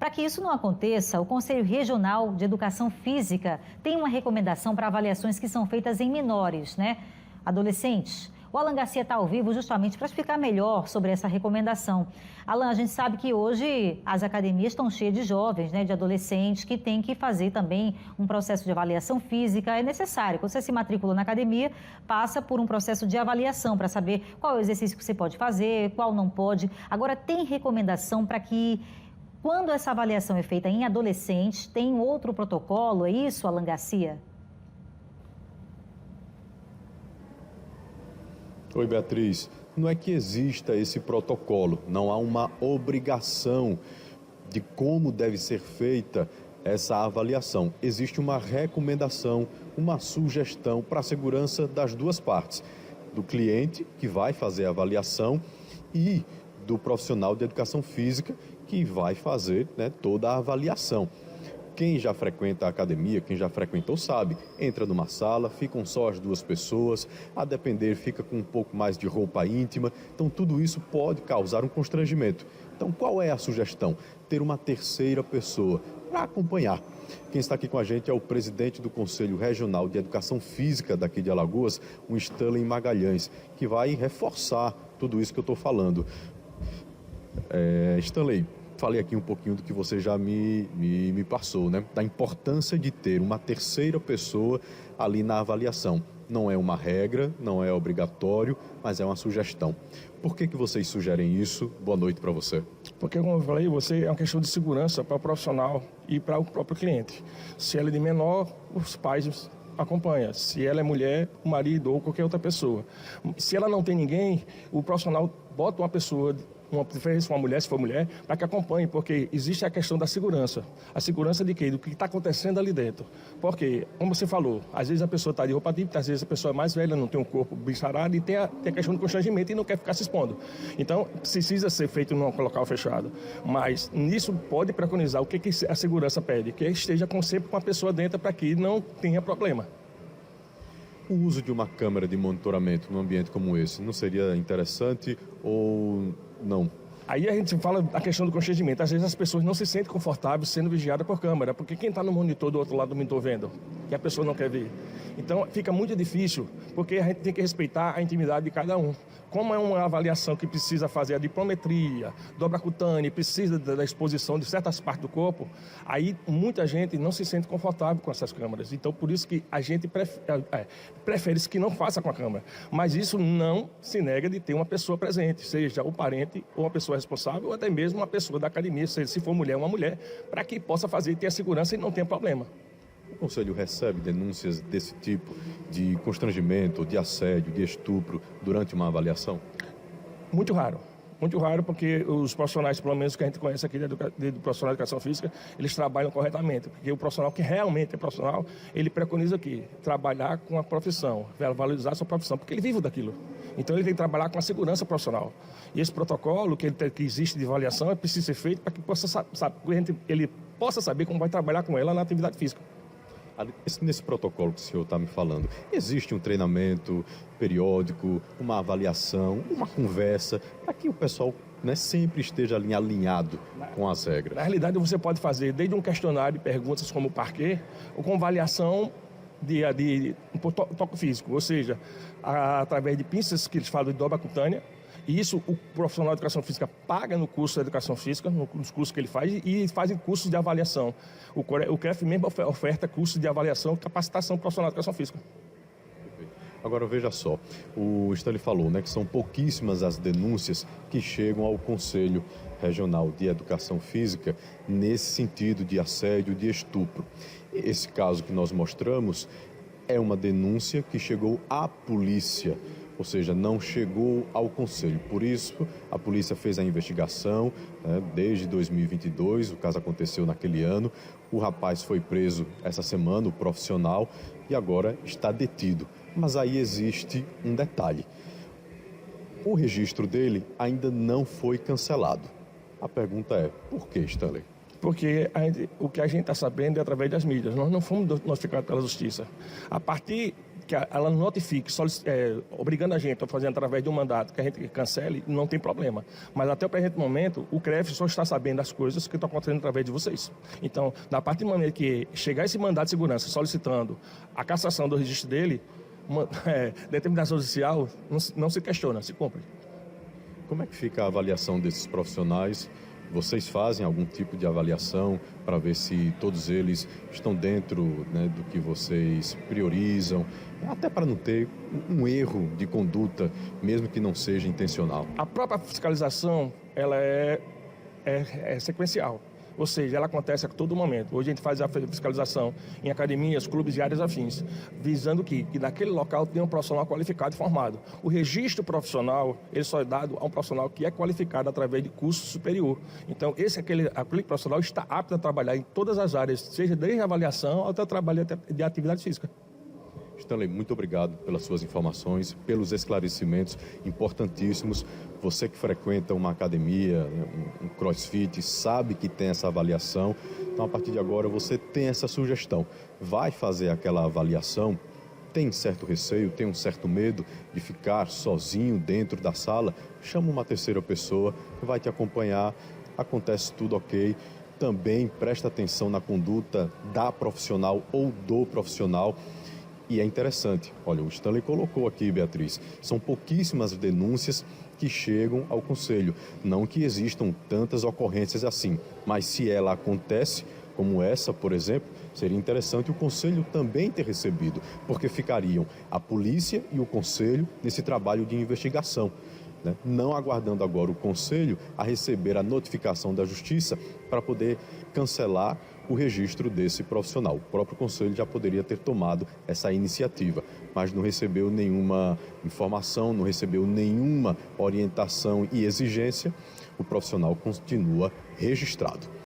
Para que isso não aconteça, o Conselho Regional de Educação Física tem uma recomendação para avaliações que são feitas em menores, adolescentes. O Alan Garcia está ao vivo justamente para explicar melhor sobre essa recomendação. Alan, a gente sabe que hoje as academias estão cheias de jovens, de adolescentes, que têm que fazer também um processo de avaliação física. É necessário. Quando você se matricula na academia, passa por um processo de avaliação para saber qual é o exercício que você pode fazer, qual não pode. Agora, tem recomendação para que, quando essa avaliação é feita em adolescentes, tem outro protocolo? É isso, Alan Garcia? Oi, Beatriz. Não é que exista esse protocolo, não há uma obrigação de como deve ser feita essa avaliação. Existe uma recomendação, uma sugestão para a segurança das duas partes, do cliente, que vai fazer a avaliação, e do profissional de educação física, que vai fazer toda a avaliação. Quem já frequenta a academia, quem já frequentou sabe, entra numa sala, ficam só as duas pessoas, a depender fica com um pouco mais de roupa íntima, então tudo isso pode causar um constrangimento. Então qual é a sugestão? Ter uma terceira pessoa para acompanhar. Quem está aqui com a gente é o presidente do Conselho Regional de Educação Física daqui de Alagoas, o Stanley Magalhães, que vai reforçar tudo isso que eu estou falando. Stanley, falei aqui um pouquinho do que você já me passou, da importância de ter uma terceira pessoa ali na avaliação. Não é uma regra, não é obrigatório, mas é uma sugestão. Por que vocês sugerem isso? Boa noite para você. Porque, como eu falei, é uma questão de segurança para o profissional e para o próprio cliente. Se ela é de menor, os pais acompanham. Se ela é mulher, o marido ou qualquer outra pessoa. Se ela não tem ninguém, o profissional bota uma pessoa, uma preferência, uma mulher, se for mulher, para que acompanhe, porque existe a questão da segurança. A segurança de quê? Do que está acontecendo ali dentro. Porque, como você falou, às vezes a pessoa está de roupa típica, às vezes a pessoa é mais velha, não tem um corpo bem sarado e tem a questão do constrangimento e não quer ficar se expondo. Então, precisa ser feito num local fechado. Mas nisso pode preconizar o que a segurança pede, que esteja sempre com a pessoa dentro para que não tenha problema. O uso de uma câmera de monitoramento num ambiente como esse não seria interessante ou não? Aí a gente fala da questão do constrangimento. Às vezes as pessoas não se sentem confortáveis sendo vigiadas por câmera, porque quem está no monitor do outro lado do monitor vendo, que a pessoa não quer ver. Então fica muito difícil, porque a gente tem que respeitar a intimidade de cada um. Como é uma avaliação que precisa fazer a diplometria, dobra cutânea, precisa da exposição de certas partes do corpo, aí muita gente não se sente confortável com essas câmeras. Então, por isso que a gente prefere que não faça com a câmera. Mas isso não se nega de ter uma pessoa presente, seja o parente ou uma pessoa responsável, ou até mesmo uma pessoa da academia, seja se for mulher ou uma mulher, para que possa fazer e ter a segurança e não tenha problema. O Conselho recebe denúncias desse tipo, de constrangimento, de assédio, de estupro, durante uma avaliação? Muito raro, porque os profissionais, pelo menos que a gente conhece aqui do profissional de educação física, eles trabalham corretamente, porque o profissional que realmente é profissional, ele preconiza aqui, trabalhar com a profissão, valorizar a sua profissão, porque ele vive daquilo. Então ele tem que trabalhar com a segurança profissional. E esse protocolo que existe de avaliação precisa ser feito para que ele possa saber como vai trabalhar com ela na atividade física. Nesse protocolo que o senhor está me falando, existe um treinamento periódico, uma avaliação, uma conversa, para que o pessoal sempre esteja alinhado com as regras? Na realidade, você pode fazer desde um questionário de perguntas como o parquet, ou com avaliação de toque físico, ou seja, através de pinças que eles falam de dobra cutânea. E isso o profissional de educação física paga no curso de educação física, nos cursos que ele faz, e fazem cursos de avaliação. O CREF mesmo oferta cursos de avaliação e capacitação profissional de educação física. Agora veja só, o Stanley falou que são pouquíssimas as denúncias que chegam ao Conselho Regional de Educação Física nesse sentido de assédio, de estupro. Esse caso que nós mostramos é uma denúncia que chegou à polícia, ou seja, não chegou ao Conselho. Por isso, a polícia fez a investigação desde 2022, o caso aconteceu naquele ano. O rapaz foi preso essa semana, o profissional, e agora está detido. Mas aí existe um detalhe. O registro dele ainda não foi cancelado. A pergunta é, por que, Stanley? Porque o que a gente está sabendo é através das mídias. Nós não fomos notificados pela Justiça. A partir que ela notifique, obrigando a gente a fazer através de um mandato que a gente cancele, não tem problema. Mas até o presente momento, o CREF só está sabendo das coisas que estão acontecendo através de vocês. Então, na partir do momento que chegar esse mandato de segurança solicitando a cassação do registro dele, determinação judicial não se questiona, se cumpre. Como é que fica a avaliação desses profissionais? Vocês fazem algum tipo de avaliação para ver se todos eles estão dentro, né, do que vocês priorizam, até para não ter um erro de conduta, mesmo que não seja intencional? A própria fiscalização, ela é sequencial. Ou seja, ela acontece a todo momento. Hoje a gente faz a fiscalização em academias, clubes e áreas afins, visando que naquele local tenha um profissional qualificado e formado. O registro profissional, ele só é dado a um profissional que é qualificado através de curso superior. Então, aquele profissional está apto a trabalhar em todas as áreas, seja desde a avaliação até o trabalho de atividade física. Stanley, muito obrigado pelas suas informações, pelos esclarecimentos importantíssimos. Você que frequenta uma academia, um crossfit, sabe que tem essa avaliação. Então, a partir de agora, você tem essa sugestão. Vai fazer aquela avaliação, tem certo receio, tem um certo medo de ficar sozinho dentro da sala, chama uma terceira pessoa que vai te acompanhar, acontece tudo ok. Também presta atenção na conduta da profissional ou do profissional. E é interessante, olha, o Stanley colocou aqui, Beatriz, são pouquíssimas denúncias que chegam ao Conselho. Não que existam tantas ocorrências assim, mas se ela acontece, como essa, por exemplo, seria interessante o Conselho também ter recebido, porque ficariam a polícia e o Conselho nesse trabalho de investigação, né? Não aguardando agora o Conselho a receber a notificação da Justiça para poder cancelar o registro desse profissional. O próprio Conselho já poderia ter tomado essa iniciativa, mas não recebeu nenhuma informação, não recebeu nenhuma orientação e exigência. O profissional continua registrado.